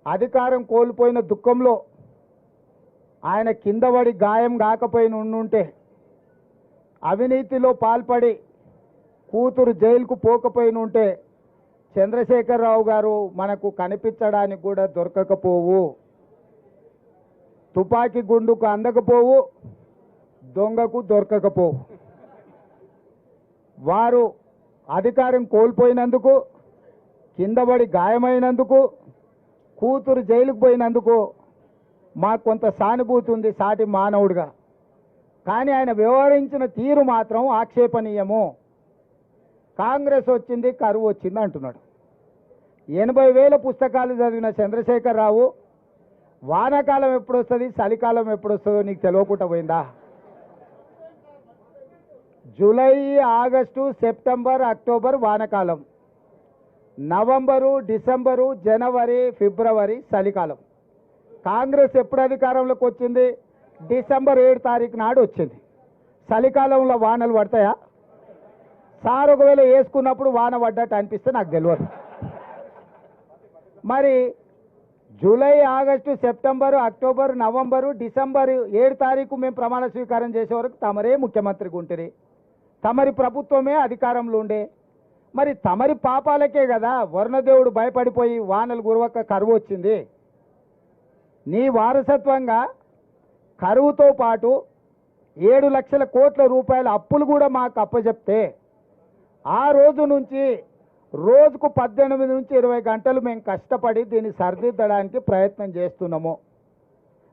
అధికారం కోల్పోయిన దుఃఖంలో ఆయన కిందపడి గాయం కాకపోయిన ఉండుంటే, అవినీతిలో పాల్పడి కూతురు జైలుకు పోకపోయిన ఉంటే చంద్రశేఖరరావు గారు మనకు కనిపించడానికి కూడా దొరకకపోవు. తుపాకీ గుండుకు అందకపోవు, దొంగకు దొరకకపోవు. వారు అధికారం కోల్పోయినందుకు, కిందపడి గాయమైనందుకు, కూతురు జైలుకు పోయినందుకు మాకు కొంత సానుభూతి ఉంది సాటి మానవుడిగా. కానీ ఆయన వ్యవహరించిన తీరు మాత్రం ఆక్షేపణీయము. కాంగ్రెస్ వచ్చింది, కరువు వచ్చింది అంటున్నాడు. 80,000 పుస్తకాలు చదివిన చంద్రశేఖరరావు వానాకాలం ఎప్పుడు వస్తుంది, చలికాలం ఎప్పుడు వస్తుందో నీకు తెలియకుండా పోయిందా? జూలై, ఆగస్టు, సెప్టెంబర్, అక్టోబర్ వానాకాలం, నవంబరు, డిసెంబరు, జనవరి, ఫిబ్రవరి చలికాలం. కాంగ్రెస్ ఎప్పుడు అధికారంలోకి వచ్చింది? డిసెంబర్ 7 తారీఖు నాడు వచ్చింది. చలికాలంలో వానలు పడతాయా? సార్ ఒకవేళ వేసుకున్నప్పుడు వాన పడ్డట్టు అనిపిస్తే నాకు తెలియదు. మరి July, August, September, October, November, December 7 తారీఖు మేము ప్రమాణ స్వీకారం చేసే వరకు తమరే ముఖ్యమంత్రిగా ఉంటుంది, తమరి ప్రభుత్వమే అధికారంలో ఉండే. మరి తమరి పాపాలకే కదా వరుణదేవుడు భయపడిపోయి వానలు గురవక కరువు వచ్చింది. నీ వారసత్వంగా కరువుతో పాటు 7 లక్షల కోట్ల రూపాయల అప్పులు కూడా మాకు అప్పచెప్తే, ఆ రోజు నుంచి రోజుకు 18 నుంచి 20 గంటలు మేము కష్టపడి దీన్ని సరిదిద్దడానికి ప్రయత్నం చేస్తున్నాము.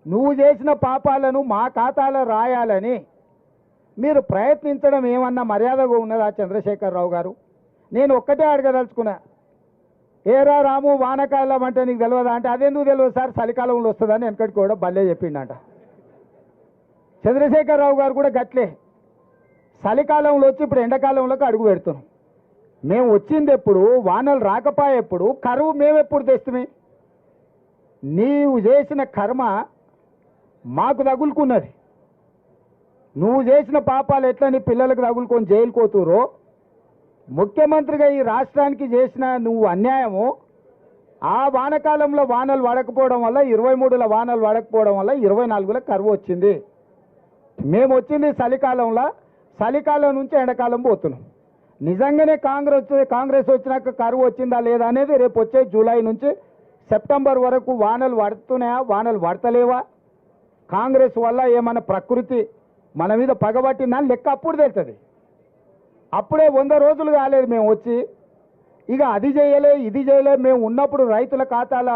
నువ్వు చేసిన పాపాలను మా ఖాతాలో రాయాలని మీరు ప్రయత్నించడం ఏమన్నా మర్యాదగా ఉన్నదా చంద్రశేఖరరావు గారు? నేను ఒక్కటే అడగదలుచుకున్నా, ఏరా రాము వానకాలం అంటే నీకు తెలియదా అంటే, అదెందుకు తెలియదు సార్ చలికాలంలో వస్తుందని వెనకటికి కూడా భలే చెప్పిండట. చంద్రశేఖరరావు గారు కూడా గట్లే చలికాలంలో వచ్చి ఇప్పుడు ఎండాకాలంలోకి అడుగు పెడుతున్నాం. మేము వచ్చింది ఎప్పుడు, వానలు రాకపోయేప్పుడు, కరువు మేమెప్పుడు తెస్తుమే? నీవు చేసిన కర్మ మాకు తగులుకున్నది. నువ్వు చేసిన పాపాలు ఎట్లా నీ పిల్లలకు తగులుకొని జైలుకోతురో, ముఖ్యమంత్రిగా ఈ రాష్ట్రానికి చేసిన నువ్వు అన్యాయము, ఆ వానకాలంలో వానలు పడకపోవడం వల్ల 23లో వానలు పడకపోవడం వల్ల 24లో కరువు వచ్చింది. మేము వచ్చింది చలికాలంలో, చలికాలం నుంచి ఎండాకాలం పోతున్నాం. నిజంగానే కాంగ్రెస్ వచ్చినాక కరువు వచ్చిందా లేదా అనేది రేపు వచ్చే జూలై నుంచి సెప్టెంబర్ వరకు వానలు పడుతున్నాయా, వానలు పడతలేవా, కాంగ్రెస్ వల్ల ఏమన్నా ప్రకృతి మన మీద పగబట్టిందా లెక్క అప్పుడు తెలుస్తుంది. అప్పుడే 100 రోజులు కాలేదు మేము వచ్చి, ఇక అది చేయలే ఇది చేయలే. మేము ఉన్నప్పుడు రైతుల ఖాతాల